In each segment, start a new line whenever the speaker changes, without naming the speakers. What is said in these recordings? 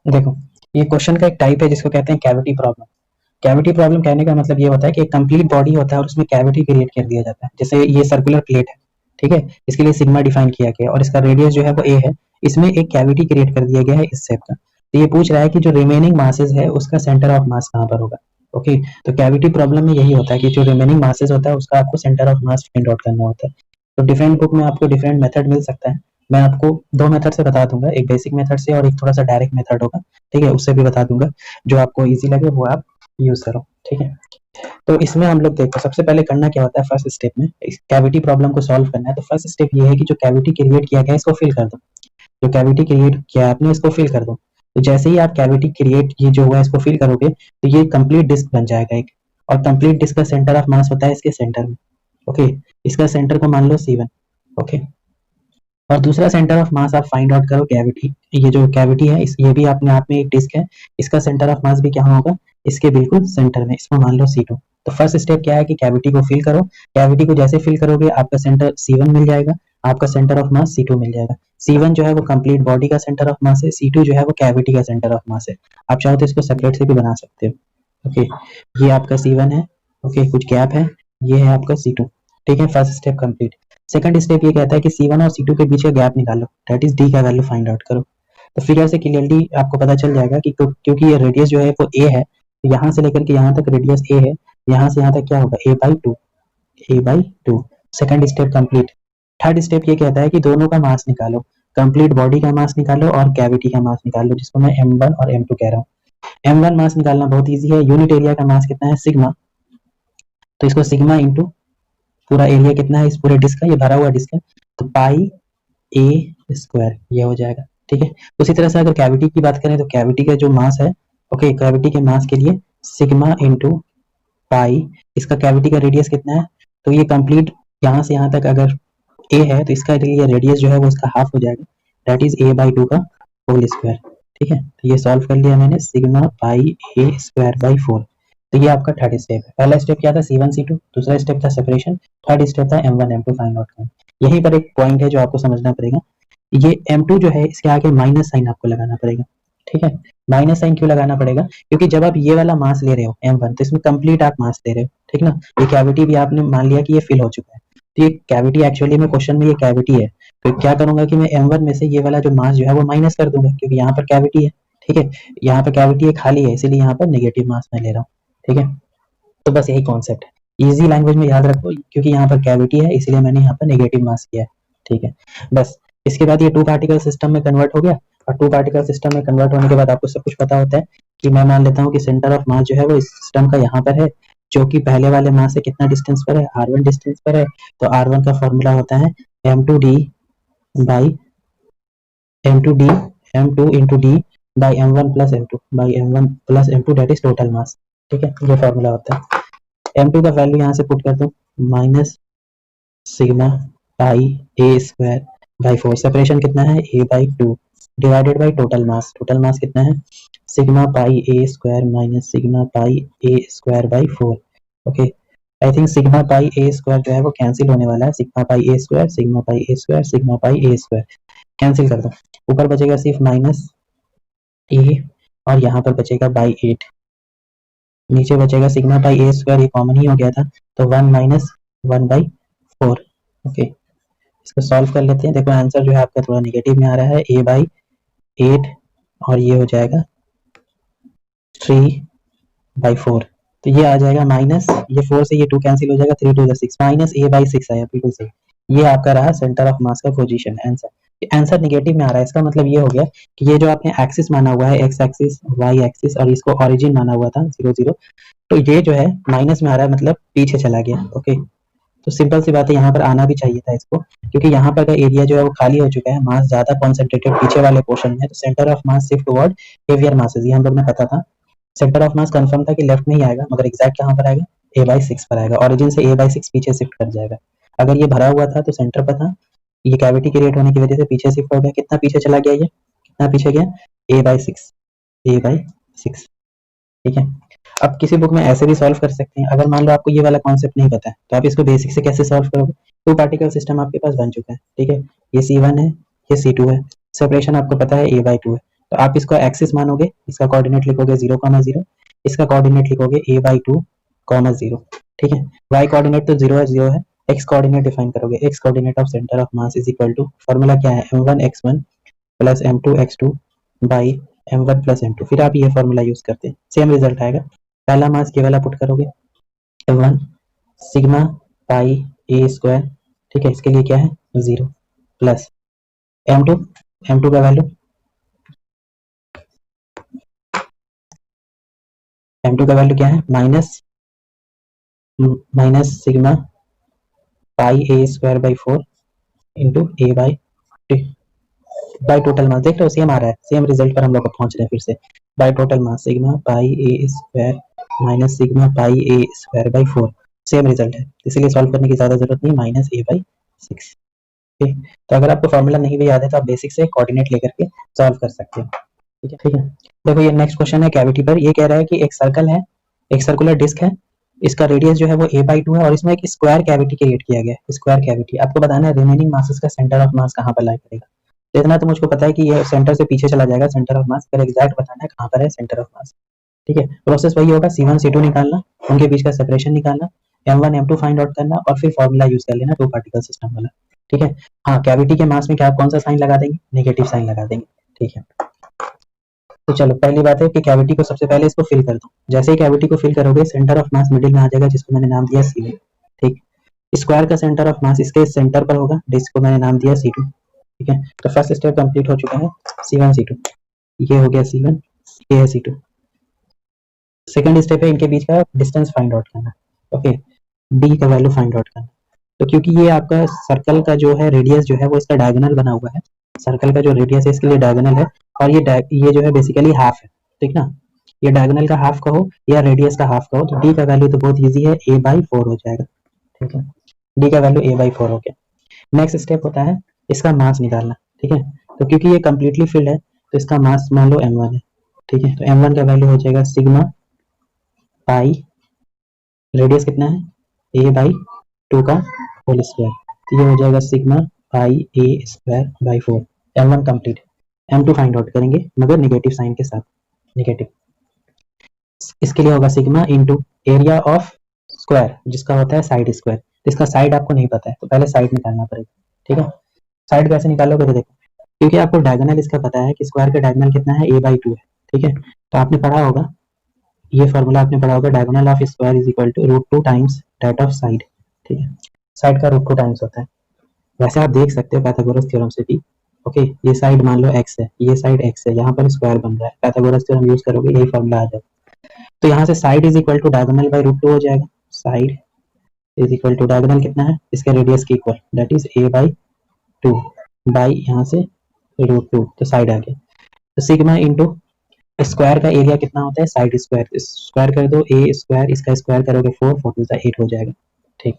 देखो, ये क्वेश्चन का एक टाइप है जिसको कहते हैं कैविटी प्रॉब्लम। कैविटी प्रॉब्लम कहने का मतलब ये होता है कि एक कंप्लीट बॉडी होता है और उसमें कैविटी क्रिएट कर दिया जाता है। जैसे ये सर्कुलर प्लेट है, ठीक है, इसके लिए सिग्मा डिफाइन किया गया है और इसका रेडियस जो है वो ए है। इसमें एक कैविटी क्रिएट कर दिया गया है इस शेप का। तो ये पूछ रहा है कि जो रिमेनिंग मासेस है उसका सेंटर ऑफ मास कहाँ पर होगा। ओके, तो कैविटी प्रॉब्लम में यही होता है कि जो रिमेनिंग मासेस होता है उसका आपको centre of mass find out करना होता है। तो डिफरेंट बुक में आपको डिफरेंट मेथड मिल सकता है। मैं आपको दो मेथड से बता दूंगा, एक बेसिक मेथड से और एक थोड़ा सा डायरेक्ट मेथड होगा, ठीक है, उससे भी बता दूंगा। जो आपको ईजी लगे वो आप यूज करो, ठीक है। तो इसमें हम लोग देखो सबसे पहले करना क्या होता है। फर्स्ट स्टेप में इस कैविटी प्रॉब्लम को सॉल्व करना है। तो फर्स्ट स्टेप ये है कि जो कैविटी क्रिएट किया गया है इसको फिल कर दो। जो कैविटी क्रिएट किया है आपने इसको फिल कर दो। तो जैसे ही आप कैविटी क्रिएट ये जो हुआ है इसको फिल करोगे तो ये कंप्लीट डिस्क बन जाएगा एक। और कंप्लीट डिस्क का सेंटर ऑफ मास होता है इसके सेंटर में। ओके, इसका सेंटर को मान लो C1। ओके, और दूसरा सेंटर ऑफ मास आप फाइंड आउट करो कैविटी। ये जो कैविटी है इस ये भी अपने आप में एक डिस्क है। इसका सेंटर ऑफ मास भी क्या होगा, इसके बिल्कुल सेंटर में, इसको मान लो C2। तो फर्स्ट स्टेप क्या है कि कैविटी को फिल करो। कैविटी को जैसे फिल करोगे आपका सेंटर C1 मिल जाएगा, आपका सेंटर ऑफ मास C2 मिल जाएगा। C1 जो है वो कंप्लीट बॉडी का सेंटर ऑफ मास है, C2 जो है वो कैविटी का सेंटर ऑफ मास है। आप चाहो तो इसको सेपरेट से भी बना सकते हो। ओके, ये आपका C1 है। ओके, कुछ गैप है, ये है आपका C2। ठीक है, first step complete. Second step ये कहता है कि C1 और C2 के बीच का गैप निकालो, दैट इज D का वैल्यू फाइंड आउट करो। तो फिगर से क्लियरली आपको पता चल जाएगा कि क्योंकि ये रेडियस जो है वो A है, तो यहाँ से लेकर के यहाँ तक रेडियस A है, यहाँ से यहाँ तक क्या होगा A/2। A/2 second step complete. Third step ये कहता है कि दोनों का मास निकालो, कंप्लीट बॉडी का मास निकालो और कैविटी का मास निकालो, जिसको मैं M1 और M2 कह रहा हूँ। M1 मास निकालना बहुत ईजी है, यूनिट एरिया का मास कितना है सिग्मा। तो इसको सिग्मा इंटू पूरा एरिया कितना है इस पूरे डिस्क का, ये भरा हुआ डिस्क है, तो पाई A स्क्वायर ये हो जाएगा। ठीक है, उसी तरह से अगर कैविटी की बात करें तो कैविटी का जो मास है, ओके, कैविटी के मास के लिए सिग्मा इंटू पाई, इसका कैविटी का रेडियस कितना है, तो ये कंप्लीट यहाँ से यहाँ तक अगर A है तो इसका रेडियस जो है वो इसका हाफ हो जाएगा, दैट इज A/2 का होल स्क्वायर। ठीक है, तो ये सॉल्व कर लिया मैंने, सिग्मा पाई A²/4। तो ये आपका थर्ड स्टेप है। पहला स्टेप क्या था, C1 C2, दूसरा स्टेप था सेपरेशन, थर्ड स्टेप था M1 M2 फाइंड आउट करना। यहीं पर एक पॉइंट है जो आपको समझना पड़ेगा, ये M2 जो है इसके आगे माइनस साइन आपको लगाना पड़ेगा। ठीक है, माइनस साइन क्यों लगाना पड़ेगा, क्योंकि जब आप ये वाला मास ले रहे हो M1 तो इसमें कंप्लीट आप मास ले रहे हो, ठीक ना। ये कैविटी भी आपने मान लिया कि ये फिल हो चुका है, तो ये कैविटी एक्चुअली में क्वेश्चन में ये कैविटी है। तो क्या करूंगा कि मैं M1 में से ये वाला जो मास जो है वो माइनस कर दूंगा, क्योंकि यहाँ पर कैविटी है। ठीक है, यहाँ पर कैविटी है खाली है, इसीलिए यहाँ पर नेगेटिव मास मैं ले रहा हूँ। ठीक है, तो बस यही कॉन्सेप्ट है, इजी लैंग्वेज में याद रखो, क्योंकि यहाँ पर कैविटी है इसलिए मैंने यहाँ पर नेगेटिव मास किया है। ठीक है, बस इसके बाद ये टू पार्टिकल सिस्टम में कन्वर्ट हो गया। और टू पार्टिकल सिस्टम में कन्वर्ट होने के बाद आपको सब कुछ पता होता है कि मैं मान लेता हूँ कि सेंटर ऑफ मास जो है वो इस सिस्टम का यहाँ पर है, जो कि पहले वाले मास से कितना डिस्टेंस पर है, R1 डिस्टेंस पर है। तो R1 का फॉर्मूला होता है M2D by M2D M2 into D by M1 plus M2 by M1 plus M2, that is total mass. ठीक है, ये फॉर्मूला होता है। M2 का वैल्यू यहाँ से पुट कर दो, minus sigma pi A²/4। Separation कितना है A/2 divided by total mass. Total mass कितना है, sigma pi A² minus sigma pi A²/4। Okay, I think sigma pi A² जो है वो कैंसिल होने वाला है, sigma pi A², sigma pi A², sigma pi A² cancel कर दो। ऊपर बचेगा सिर्फ माइनस A और यहाँ पर बचेगा बाई 8, नीचे बचेगा सिग्मा पाई A², ये कॉमन ही हो गया था, तो 1 माइनस 1/4। ओके, इसको सॉल्व कर लेते हैं। देखो आंसर जो है आपका थोड़ा नेगेटिव में आ रहा है, A/8 और ये हो जाएगा 3/4। तो ये आ जाएगा माइनस, ये 4 से ये 2 कैंसिल हो जाएगा, 3 2 6 माइनस A/6 आया, बिल्कुल सही। ये आपका रहा सेंटर ऑफ मास का पोजीशन आंसर। आंसर नेगेटिव में आ रहा है, इसका मतलब ये हो गया कि ये जो आपने एक्सिस माना हुआ है, एक्स एक्सिस वाई एक्सिस, और इसको ओरिजिन माना हुआ था 0 0, तो ये जो है माइनस में आ रहा है, मतलब पीछे चला गया। ओके, तो सिंपल सी बात है, यहाँ पर आना भी चाहिए था इसको, क्योंकि यहाँ पर का एरिया जो है वो खाली हो चुका है, मास ज्यादा कॉन्सेंट्रेटेड पीछे वाले पोर्शन में है, तो centre of mass shift toward heavier masses, ये हम लोग ने पता था। सेंटर ऑफ मास कंफर्म था कि लेफ्ट में ही आएगा, मगर एग्जैक्ट कहाँ पर आएगा, A/6 पर आएगा। ओरिजिन से A/6 पीछे शिफ्ट कर जाएगा। अगर ये भरा हुआ था तो सेंटर पर था, ये कैविटी क्रिएट होने की वजह से पीछे शिफ्ट हो गया। कितना पीछे चला गया, ये कितना पीछे गया, A/6, A/6। ठीक है, अब किसी बुक में ऐसे भी सॉल्व कर सकते हैं। अगर मान लो आपको ये वाला कॉन्सेप्ट नहीं पता है तो आप इसको बेसिक से कैसे सॉल्व करोगे। टू पार्टिकल सिस्टम आपके पास बन चुका है, ठीक है, ये C1 है, ये C2 है, सेपरेशन आपको पता है A/2 है। तो आप इसको एक्सिस मानोगे, इसका कोऑर्डिनेट लिखोगे 0,0, इसका कोऑर्डिनेट लिखोगे a/2,0, ठीक है। y कोऑर्डिनेट तो 0 है, x कोऑर्डिनेट डिफाइन करोगे, x coordinate of centre of mass is equal to, formula क्या है, m1x1 plus m2x2 by m1 plus m2। फिर आप ये फॉर्मूला यूज करते हैं, सेम रिजल्ट आएगा। पहला मास ये वाला पुट करोगे, m1 sigma pi a square, ठीक है, इसके लिए क्या है 0, प्लस m2 का वैल्यू क्या है, minus sigma pi a square by 4 into a by total mass. देख रहे हो सेम आ रहा है, सेम रिजल्ट पर हम लोग पहुंच रहे हैं फिर से। By total mass sigma pi a square minus sigma pi a square by 4, same result है, इसलिए सॉल्व करने की ज्यादा जरूरत नहीं, माइनस a/6। तो अगर आपको फॉर्मूला नहीं भी याद है तो आप बेसिक से कोऑर्डिनेट लेकर के सॉल्व कर सकते हो, ठीक है। देखो ये नेक्स्ट क्वेश्चन है कैविटी पर। ये कह रहा है कि एक सर्कल है, एक सर्कुलर डिस्क है, इसका रेडियस जो है वो a/2 है और इसमें एक स्क्वायर कैविटी क्रिएट किया गया है। स्क्वायर कैविटी आपको बताना है रिमेनिंग मासेस का सेंटर ऑफ मास कहाँ पर लाई करेगा। तो इतना तो मुझको पता है कि ये सेंटर से पीछे चला जाएगा सेंटर ऑफ मास, पर एग्जैक्ट बताना है कहाँ पर है सेंटर ऑफ मास, ठीक है। प्रोसेस वही होगा, C1 C2 निकालना, उनके बीच का सेपरेशन निकालना, m1 m2 फाइंड आउट करना और फिर फॉर्मूला यूज कर लेना टू पार्टिकल सिस्टम वाला, ठीक है। हाँ, कैविटी के मास में क्या कौन सा साइन लगा देंगे, नेगेटिव साइन लगा देंगे, ठीक है। तो चलो पहली बात है कि कैविटी को सबसे पहले इसको फिल कर दो। जैसे ही कैविटी को फिल करोगे सेंटर ऑफ मास मिडिल में आ जाएगा, जिसको मैंने नाम दिया C1, ठीक। स्क्वायर का सेंटर ऑफ मास इसके सेंटर पर होगा, जिसको मैंने नाम दिया C2, ठीक है। तो फर्स्ट स्टेप कंप्लीट हो चुका है, C1 C2, ये हो गया C1, ये है C2। सेकंड स्टेप है इनके बीच का डिस्टेंस फाइंड आउट करना, ओके, d का वैल्यू फाइंड आउट करना। तो क्योंकि ये आपका सर्कल का जो है रेडियस जो है वो इसका डायगोनल बना हुआ है, सर्कल का जो रेडियस है इसके लिए डायगोनल है, और ये जो है बेसिकली हाफ है, ठीक ना। ये डायगोनल का हाफ कहो या रेडियस का हाफ कहो, तो d का वैल्यू तो बहुत इजी है, a/4 हो जाएगा, ठीक है। d का वैल्यू a/4 हो गया। नेक्स्ट स्टेप होता है इसका मास निकालना, ठीक है। तो क्योंकि ये कम्प्लीटली फिल्ड है तो इसका मास मान लो m1 है, ठीक है। तो m1 का वैल्यू हो जाएगा सिग्मा पाई, रेडियस कितना है a/2 का होल स्क्वायर, तो ये हो जाएगा sigma pi a square by 4। m1 complete, m2 find out करेंगे मगर नेगेटिव साइन के साथ, नेगेटिव। इसके लिए होगा sigma into area of square जिसका होता है साइड स्क्वायर। तो इसका साइड आपको नहीं पता है तो पहले साइड निकालना पड़ेगा, ठीक है। साइड कैसे निकालोगे तो देखो, क्योंकि आपको डायगोनल इसका पता है कि स्क्वायर का डायगोनल कितना है a/2 है, ठीक है। तो आपने पढ़ा होगा, ये फॉर्मूला आपने पढ़ा होगा, diagonal of square is equal to √2 times that of side, ठीक है। साइड का √2 टाइम्स होता है। वैसे आप देख सकते हो पाइथागोरस थ्योरम से भी, ओके, ये साइड मान लो x है, ये साइड x है, यहाँ पर स्क्वायर बन रहा है, पाइथागोरस थ्योरम यूज करोगे यही फॉर्मूला आ जाएगा। तो यहाँ से side is equal to diagonal by √2 हो जाएगा, side is equal to diagonal कितना है इसके रेडियस के equal, that is a/2 by यहाँ से √2, तो साइड आ गया। तो सिग्मा इंटू स्क्वायर का एरिया कितना होता है साइड स्क्वायर, स्क्वायर कर दो a स्क्वायर, इसका स्क्वायर करोगे 4 4 2 8 हो जाएगा, ठीक।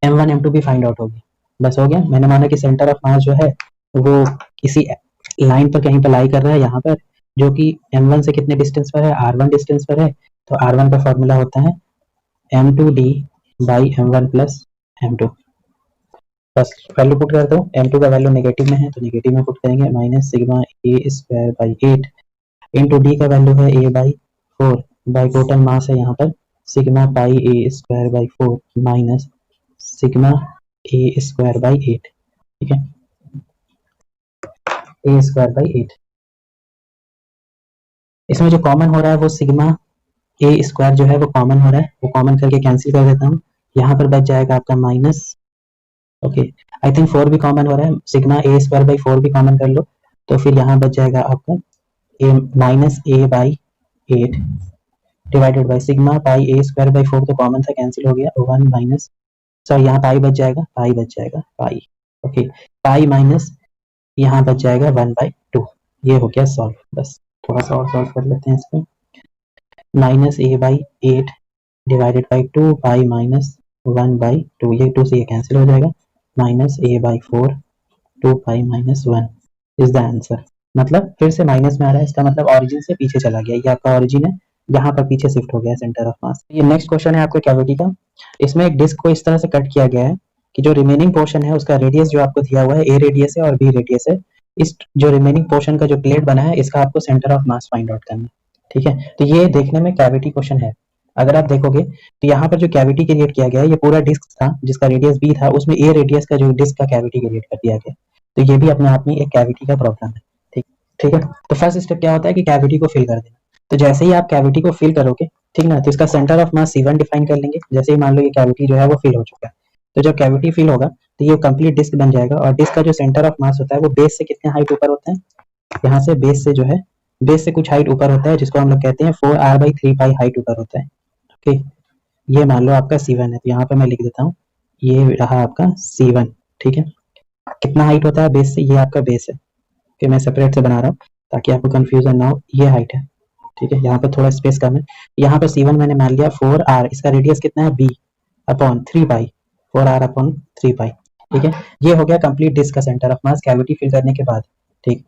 m1 m2 भी फाइंड आउट हो गया, बस हो गया। मैंने माना कि सेंटर ऑफ मास जो है वो इसी लाइन पर कहीं पर लाई कर रहा है, यहाँ पर, जो कि m1 से कितने डिस्टेंस पर है, r1 डिस्टेंस पर है। तो r1 का फॉर्मूला होता है m2d by m1 plus m2। बस वैल्यू पुट कर दो, m2 का वैल्यू नेगेटिव में है तो नेगेटिव में पुट करेंगे, minus sigma a square by 8 into D का वैल्यू है a/4 बाई टोटल मास है यहाँ पर sigma pi a square by 4 minus sigma a square by 8, ठीक है, a स्क्वायर बाई 8। इसमें जो कॉमन हो रहा है वो सिग्मा a स्क्वायर जो है वो कॉमन हो रहा है, वो कॉमन करके कैंसिल कर देता हूँ, यहाँ पर बच जाएगा आपका माइनस, ओके, आई थिंक 4 भी कॉमन हो रहा है, सिग्मा a स्क्वायर बाई 4 भी कॉमन कर लो, तो फिर यहाँ बच जाएगा आपका minus a/8 divided by sigma pi a square by 4 तो कॉमन था, कैंसिल हो गया, 1 माइनस, सॉरी यहाँ पाई बच जाएगा, पाई, ओके, पाई माइनस यहाँ बच जाएगा 1/2, ये हो गया सॉल्व। बस थोड़ा सा और सॉल्व कर लेते हैं इसको, minus a/8 divided by 2 pi minus 1/2, ये 2 से ये कैंसिल हो जाएगा, minus a/4 2 pi minus 1 is the answer. मतलब फिर से माइनस में आ रहा है, इसका मतलब ऑरिजिन से पीछे चला गया, ये आपका ऑरिजिन है, यहाँ पर पीछे शिफ्ट हो गया सेंटर ऑफ मास। ये नेक्स्ट क्वेश्चन है आपके कैविटी का। इसमें एक डिस्क को इस तरह से कट किया गया है कि जो रिमेनिंग पोर्शन है उसका रेडियस जो आपको दिया हुआ है a रेडियस है और b रेडियस है, इस जो रिमेनिंग पोर्शन का जो प्लेट बना है इसका आपको centre of mass find out करना है, ठीक है। तो ये देखने में कैविटी क्वेश्चन है। अगर आप देखोगे तो यहाँ पर जो कैविटी क्रिएट किया गया है ये पूरा डिस्क था जिसका रेडियस बी था, उसमें ए रेडियस का जो डिस्क का कैविटी क्रिएट कर दिया गया, तो ये भी अपने आप में एक कैविटी का प्रॉब्लम है, ठीक ठीक है। तो फर्स्ट स्टेप क्या होता है कि कैविटी को फिल कर देना। तो जैसे ही आप कैविटी को फिल करोगे, ठीक ना, तो इसका centre of mass C1 define कर लेंगे। जैसे ही मान लो ये कैविटी जो है वो फिल हो चुका है, तो जब कैविटी फिल होगा तो ये कंप्लीट डिस्क बन जाएगा, और डिस्क का जो सेंटर ऑफ मास होता है वो बेस से कितने हाइट ऊपर होता है, यहाँ से बेस से जो है, बेस से कुछ हाइट ऊपर होता है जिसको हम लोग कहते हैं 4r/3 हाइट ऊपर होता है, ओके। ये मान लो आपका C1 है, तो यहाँ पे मैं लिख देता हूँ, ये रहा आपका C1, ठीक है। कितना हाइट होता है बेस से, ये आपका बेस है, कि मैं सेपरेट से बना रहा हूँ ताकि आपको कंफ्यूजन ना हो, ये हाइट है, ठीक है। यहाँ पे थोड़ा स्पेस कम है, यहाँ पे C1 मैंने मान लिया 4r, इसका रेडियस कितना है b/3 पाई, 4r/3 पाई, ठीक है। ये हो गया कंप्लीट डिस्क का centre of mass cavity fill करने के बाद, ठीक।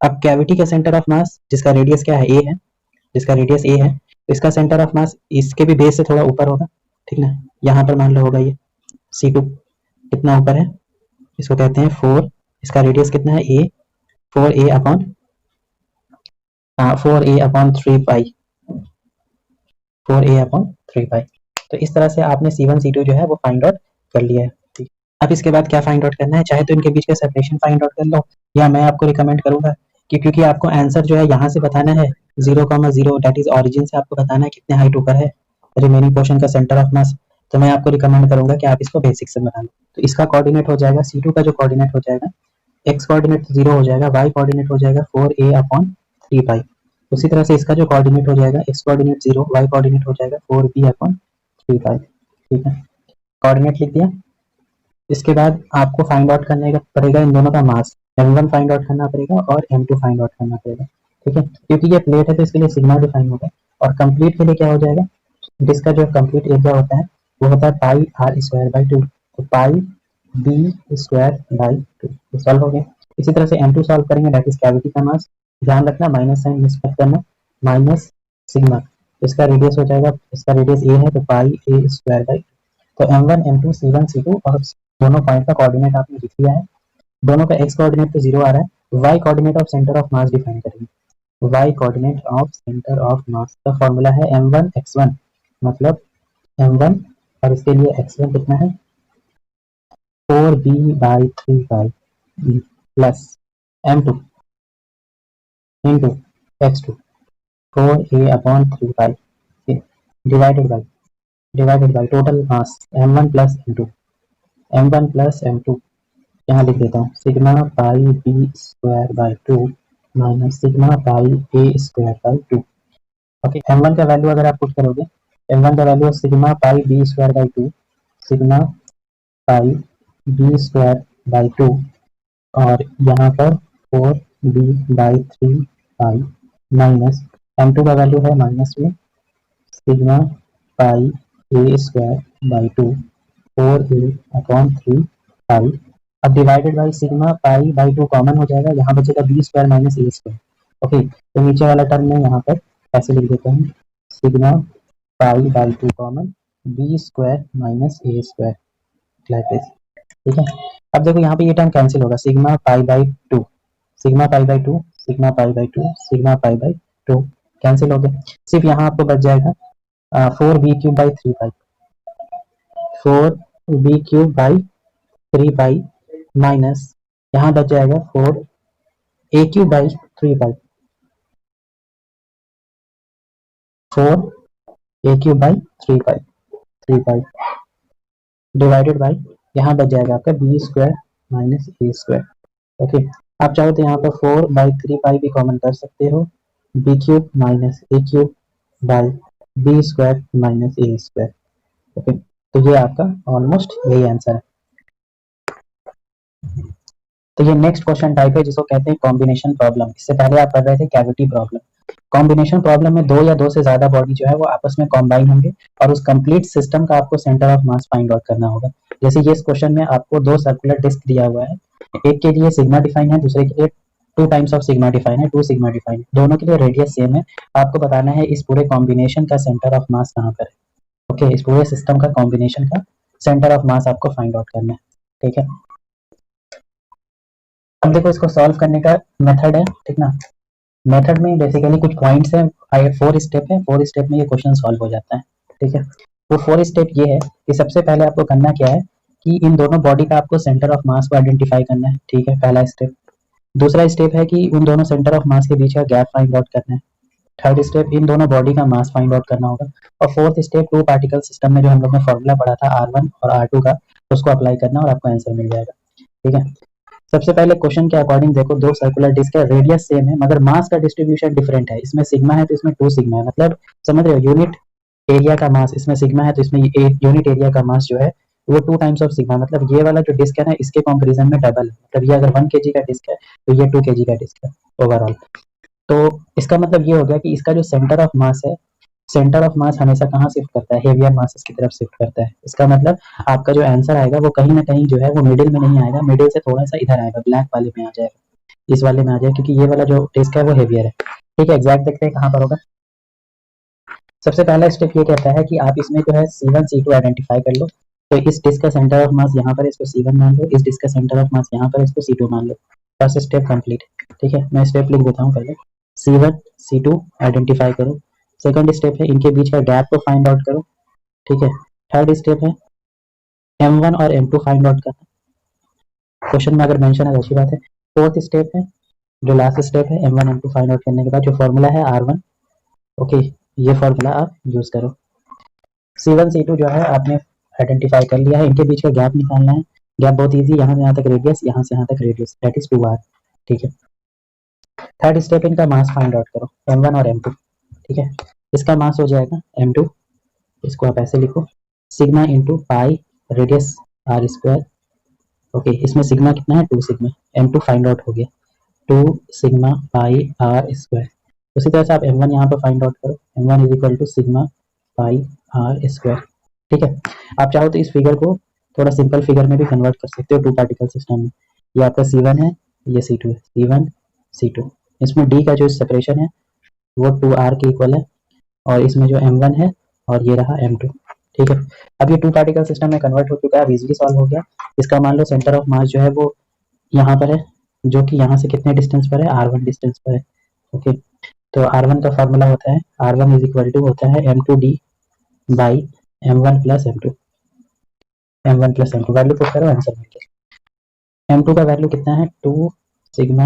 अब कैविटी का सेंटर ऑफ मास जिसका रेडियस क्या है a है, जिसका रेडियस a है, तो इसका सेंटर ऑफ मास इसके भी बेस से थोड़ा ऊपर होगा, ठीक ना। यहाँ पर मान लो होगा ये C2, कितना ऊपर है, इसको कहते हैं 4, इसका रेडियस कितना है a, 4a/3 पाई, 4a/3 पाई। तो इस तरह से आपने C1 C2 जो है वो फाइंड आउट कर लिया है, ठीक। अब इसके बाद क्या फाइंड आउट करना है, चाहे तो इनके बीच का सेपरेशन फाइंड आउट कर लो, या मैं आपको रिकमेंड करूंगा कि क्योंकि आपको आंसर जो है यहाँ से बताना है 0,0, दैट इज ऑरिजिन से आपको बताना है कितने हाइट ऊपर है रिमेनिंग पोर्शन का सेंटर ऑफ मास, तो मैं आपको रिकमेंड करूंगा कि आप इसको बेसिक से बना लो। तो इसका कोऑर्डिनेट हो जाएगा C2 का जो कोऑर्डिनेट हो जाएगा, x कोऑर्डिनेट 0 हो जाएगा, y कोऑर्डिनेट हो जाएगा 4a/3 पाई। उसी तरह से इसका जो कोऑर्डिनेट हो जाएगा, x कोऑर्डिनेट 0, y कोऑर्डिनेट हो जाएगा 4b/3 पाई, ठीक है। कोऑर्डिनेट लिख दिया। इसके बाद आपको फाइंड आउट करने का पड़ेगा इन दोनों का मास, m1 फाइंड आउट करना पड़ेगा और m2 फाइंड आउट करना पड़ेगा, ठीक है। क्योंकि ये प्लेट है तो इसके लिए सिग्मा डिफाइन होगा, और कंप्लीट के लिए क्या हो जाएगा, जिसका जो कंप्लीट एरिया होता है वो होता है πr²/2, तो πb²/2, तो सॉल्व हो गया। इसी तरह से m2 सॉल्व करेंगे, दैट इज कैविटी का मास, ध्यान रखना माइनस साइन मिस मत करना, माइनस सिग्मा, इसका रेडियस हो जाएगा, इसका रेडियस a है तो πa²/2। तो m1 m2 c1 c2 और दोनों पॉइंट का कोऑर्डिनेट आपने लिख लिया है। दोनों का x कोऑर्डिनेट तो 0 आ रहा है, y coordinate of centre of mass define करेंगे। y coordinate of centre of मास का फॉर्मूला है m1 x1, मतलब m1, और इसके लिए x1 कितना है 4b/3 pi plus m2 into x2 4a/3 pi divided by total mass m1 plus m2 यहाँ लिख देता हूँ sigma pi b²/2 minus sigma pi a²/2, okay. m1 का वैल्यू अगर आप पुट करोगे, m1 का value sigma pi b²/2, sigma pi b²/2, और यहाँ पर 4b/3 पाई माइनस m2 का वैल्यू है माइनस में सिग्मा पाई a²/2 4a/3 पाई, अब divided by sigma pi by 2 common हो जाएगा, यहाँ बचेगा b² माइनस a², ओके। तो नीचे वाला टर्म में यहाँ पर ऐसे लिख देते हैं sigma pi by 2 common b² minus a², ठीक है। अब देखो यहाँ पे ये टर्म कैंसिल होगा, sigma pi by 2, sigma pi by 2, sigma pi by 2, sigma pi by 2 cancel हो गया, सिर्फ यहाँ आपको बच जाएगा 4b³ by 3 pi, 4b³ by 3 pi minus यहाँ बच जाएगा 4a³ by 3 pi, 4a³ by 3 pi divided by यहाँ बच जाएगा आपका b² माइनस a², ओके। आप चाहो तो यहाँ पर 4/3 पाई भी कॉमन कर सकते हो, b³ minus a³ by b² minus a², okay. तो ये आपका ऑलमोस्ट यही आंसर है। तो ये नेक्स्ट क्वेश्चन टाइप है जिसको कहते हैं कॉम्बिनेशन प्रॉब्लम। इससे पहले आप कर रहे थे कैविटी प्रॉब्लम। कॉम्बिनेशन प्रॉब्लम में दो या दो से ज्यादा बॉडी जो है वो आपस में कॉम्बाइन होंगे और उस कंप्लीट सिस्टम का आपको centre of mass find out करना होगा। जैसे ये इस क्वेश्चन में आपको दो सर्कुलर डिस्क दिया हुआ है, एक के लिए सिग्मा डिफाइन है, दूसरे के लिए 2 टाइम्स ऑफ सिग्मा डिफाइन है, 2 सिग्मा डिफाइन है, दोनों के लिए रेडियस सेम है। आपको बताना है इस पूरे कॉम्बिनेशन का सेंटर ऑफ मास कहाँ पर है, ओके। इस पूरे सिस्टम का कॉम्बिनेशन का सेंटर ऑफ मास आपको फाइंड आउट करना है, ठीक है। अब देखो इसको सॉल्व करने का मेथड है, ठीक ना। मेथड में बेसिकली कुछ पॉइंट्स हैं, 4 स्टेप है, 4 स्टेप में ये क्वेश्चन सॉल्व हो जाता है, ठीक है। वो 4 स्टेप ये है कि सबसे पहले आपको करना क्या है कि इन दोनों बॉडी का आपको सेंटर ऑफ मास को आइडेंटिफाई करना है, ठीक है, पहला स्टेप। दूसरा स्टेप है कि उन दोनों सेंटर ऑफ मास के बीच का गैप फाइंड आउट करना है। थर्ड स्टेप इन दोनों बॉडी का मास फाइंड आउट करना होगा। और fourth step two particle system में जो हम लोग ने फॉर्मूला पढ़ा था R1 और R2 का, उसको अप्लाई करना और आपको आंसर मिल जाएगा, ठीक है। सबसे पहले क्वेश्चन के अकॉर्डिंग देखो, दो सर्कुलर डिस्क है, रेडियस सेम है मगर मास का डिस्ट्रीब्यूशन डिफरेंट है। इसमें सिग्मा है तो इसमें 2 सिग्मा है, मतलब समझ रहे हो, यूनिट एरिया का मास इसमें सिग्मा है तो इसमें यूनिट एरिया का मास जो है वो 2 टाइम्स ऑफ सिग्मा, मतलब ये वाला जो डिस्क है ना इसके कंपैरिजन में डबल है। मतलब ये अगर 1 केजी का डिस्क है तो ये 2 केजी का डिस्क है ओवरऑल। तो इसका मतलब ये हो गया कि इसका जो सेंटर ऑफ मास है, सेंटर ऑफ मास हमेशा कहाँ शिफ्ट करता है, हेवियर मासेस की तरफ शिफ्ट करता है। इसका मतलब आपका जो आंसर आएगा वो कहीं ना कहीं जो है वो मिडिल में नहीं आएगा, मिडिल से थोड़ा सा इधर आएगा, ब्लैक वाले में आ जाएगा, इस वाले में आ जाएगा, क्योंकि ये वाला जो डिस्क है वो हेवियर है, ठीक है। एग्जैक्ट देखते हैं कहाँ पर होगा। सबसे पहला स्टेप ये कहता है कि आप इसमें जो है C1 C2 आइडेंटिफाई कर लो। तो इस डिस्क का सेंटर ऑफ मास यहाँ पर, इसको C1 मान लो, इस डिस्क का सेंटर ऑफ मास यहाँ पर, इसको C2 मान लो। फर्स्ट स्टेप कंप्लीट, ठीक है। मैं स्टेप लिख देता हूँ पहले, C1 C2 आइडेंटिफाई करो। सेकंड स्टेप है इनके बीच का गैप को फाइंड आउट करो, ठीक है। थर्ड स्टेप है M1 और M2 फाइंड आउट करना, क्वेश्चन में अगर मेंशन है तो अच्छी बात है। फोर्थ स्टेप है जो लास्ट स्टेप है, M1 M2 फाइंड आउट करने के बाद जो फॉर्मूला है R1, ओके, ये फॉर्मूला आप यूज करो। C1 C2 जो है आपने आइडेंटिफाई कर लिया है, इनके बीच का गैप निकालना है। गैप बहुत इजी, यहाँ से यहाँ तक रेडियस, यहाँ से यहाँ तक रेडियस, दैट इज 2r, ठीक है। थर्ड स्टेप इनका मास फाइंड आउट करो, M1 और M2, ठीक है। इसका मास हो जाएगा M2, इसको आप ऐसे लिखो, sigma into pi radius r square, okay. इसमें सिग्मा कितना है, 2 सिग्मा, M2 फाइंड आउट हो गया, 2 सिग्मा पाई r स्क्वायर। उसी तरह से आप M1 यहाँ पर फाइंड आउट करो, M1 is equal to sigma pi r square, ठीक है। आप चाहो तो इस फिगर को थोड़ा सिंपल फिगर में भी कन्वर्ट कर सकते हो, 2 पार्टिकल सिस्टम में। ये आपका C1 है, ये C2 है, C1 C2। इसमें D का जो सेपरेशन है वो 2r के इक्वल है, और इसमें जो M1 है और ये रहा M2, ठीक है। अब ये 2 पार्टिकल सिस्टम में कन्वर्ट हो चुका है, अब इजीली सॉल्व हो गया। इसका मान लो सेंटर ऑफ मास जो है वो यहाँ पर है, जो कि यहाँ से कितने डिस्टेंस पर है, R1 डिस्टेंस पर है, ओके। तो R1 का फॉर्मूला होता है, R1 इज इक्वल टू होता है M2D by M1 plus M2, M1 plus M2 value put करो, आंसर मिल गया। M2 का वैल्यू कितना है, 2 sigma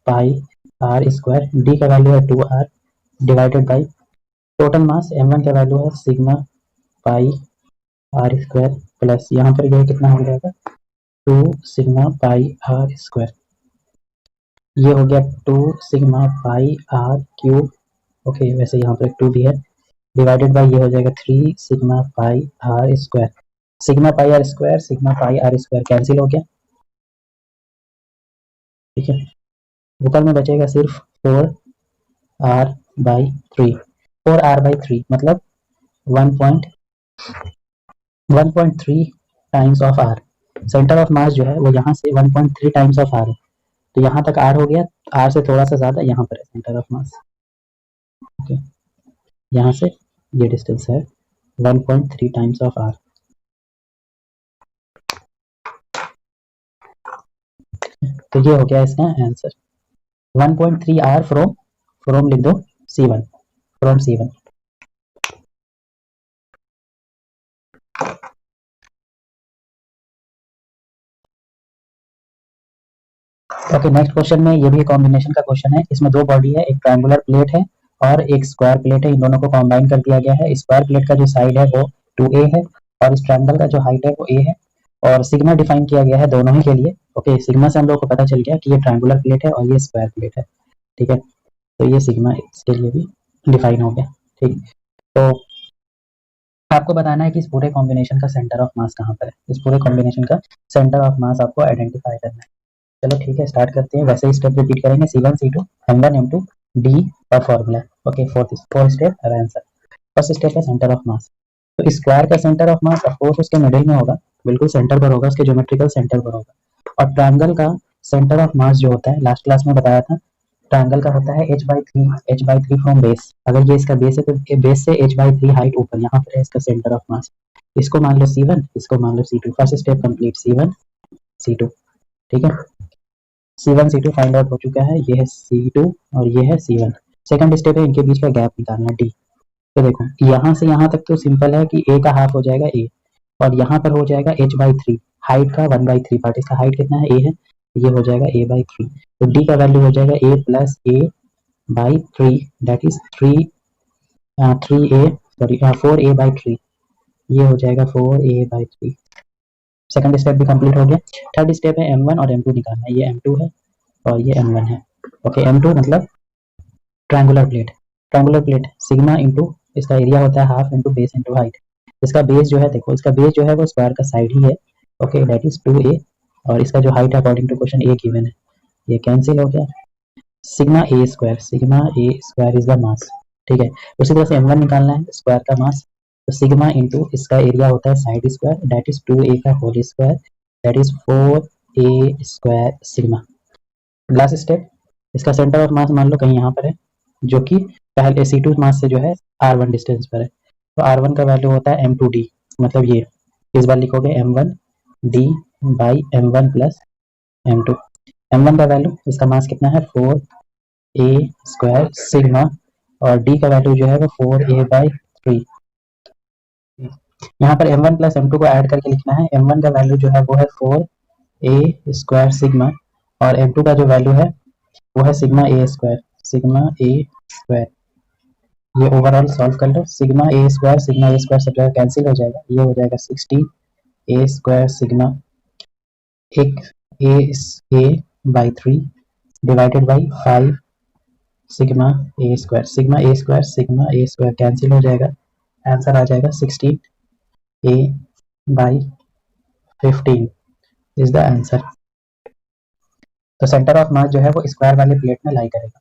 pi r square, D का वैल्यू है 2r divided by total mass, M1 का वैल्यू है sigma pi r square plus यहाँ पर यह कितना हो जाएगा, 2 सिग्मा पाई r स्क्वायर, ये हो गया 2 sigma pi r cube, okay. वैसे यहाँ पर एक 2 भी है, डिवाइडेड बाई ये हो जाएगा 3 sigma pi r square. Sigma pi r square, sigma pi r square cancel हो गया, ठीक है। ऊपर में बचेगा सिर्फ 4r बाई 3, 4r बाई 3 मतलब 1.3 times of r। Centre of मास जो है वो यहाँ से 1.3 टाइम्स ऑफ r है, तो यहाँ तक r हो गया, r से थोड़ा सा ज्यादा यहाँ पर है सेंटर ऑफ मास, ओके। यहाँ से ये डिस्टेंस है 1.3 टाइम्स ऑफ r, तो ये हो गया इसका आंसर, 1.3 r फ्रॉम, फ्रॉम लिख दो C1, from C1। Okay, next question में ये भी कॉम्बिनेशन का क्वेश्चन है। इसमें दो बॉडी है, एक ट्रायंगुलर प्लेट है और एक स्क्वायर प्लेट है, इन दोनों को कंबाइन कर दिया गया है। स्क्वायर प्लेट का जो साइड है वो 2a है और इस ट्रायंगल का जो हाइट है वो a है, और सिग्मा डिफाइन किया गया है दोनों ही के लिए, ओके। सिग्मा से हम लोग को पता चल गया कि ये ट्रायंगुलर प्लेट है और ये स्क्वायर प्लेट है, ठीक है। तो ये सिग्मा इसके लिए भी डिफाइन हो गया, ठीक। तो आपको बताना है कि इस पूरे कॉम्बिनेशन का सेंटर ऑफ मास कहाँ पर है, इस पूरे कॉम्बिनेशन का सेंटर ऑफ मास आपको आइडेंटिफाई करना है। चलो ठीक है, स्टार्ट करते हैं। वैसे ही स्टेप रिपीट करेंगे, C1 C2 M1 M2 D और फॉर्मूला, ओके। फोर्थ स्टेप है आंसर। फर्स्ट स्टेप है सेंटर ऑफ मास। तो स्क्वायर का centre of mass of course उसके मिडिल में होगा, बिल्कुल सेंटर पर होगा, उसके ज्योमेट्रिकल सेंटर पर होगा। और ट्रायंगल का सेंटर ऑफ मास जो होता है, लास्ट क्लास में बताया था, ट्रायंगल का होता है h/3 फ्रॉम बेस। अगर ये इसका बेस है तो बेस से h/3 हाइट ऊपर, यहाँ पर है इसका सेंटर ऑफ मास। इसको मान लो C1, इसको मान लो C2। First step complete, C1 C2, ठीक है। C1 C2 फाइंड आउट हो चुका है, ये है C2 और ये है C1। सेकंड स्टेप है इनके बीच का गैप निकालना D। तो देखो यहाँ से यहाँ तक तो सिंपल है कि A का हाफ हो जाएगा A, और यहाँ पर हो जाएगा h/3, हाइट का 1/3 पार्ट, इसका हाइट कितना है A है, ये हो जाएगा A/3। तो D का वैल्यू हो जाएगा A plus A/3, that is 4A/3, ये हो जाएगा 4A/3। सेकंड स्टेप भी कंप्लीट हो गया। थर्ड स्टेप है M1 और M2 निकालना है, ये M2 है और ये M1 है। ओके, M2 मतलब triangular plate. Triangular plate sigma into इसका एरिया होता है half into base into height. इसका बेस जो है, देखो इसका बेस जो है वो स्क्वायर का साइड ही है, ओके, दैट इज 2A, और इसका जो हाइट है according to question A given है, ये कैंसिल हो गया। Sigma a square is the mass, ठीक है। उसी तरह से M1 निकालना है, स्क्वायर का मास, तो सिग्मा इंटू इसका एरिया होता है side square, that is 2A का whole square, that is 4A square sigma. Last step, इसका सेंटर ऑफ मास मान लो कहीं यहाँ पर है, जो कि पहले C2 मास से जो है R1 डिस्टेंस पर है, तो R1 का वैल्यू होता है M2D, मतलब ये इस बार लिखोगे M1D by M1 plus M2। M1 का वैल्यू, इसका मास कितना है 4A स्क्वायर सिग्मा, और D का वैल्यू जो है वो 4A/3। यहाँ पर M1 प्लस M2 को ऐड करके लिखना है। M1 का वैल्यू जो है वो है 4A स्क्वायर सिग्मा, और M2 का जो वैल्यू है वो है सिग्मा A स्क्वायर। ये ओवरऑल सॉल्व कर लो, सिग्मा A स्क्वायर सब जगह कैंसिल हो जाएगा, ये हो जाएगा 16A स्क्वायर सिग्मा, एक A/3 divided by 5 sigma A square cancel हो जाएगा, आंसर आ जाएगा 16A/15 इज द आंसर। तो सेंटर ऑफ मास जो है वो स्क्वायर वाले प्लेट में लाई करेगा।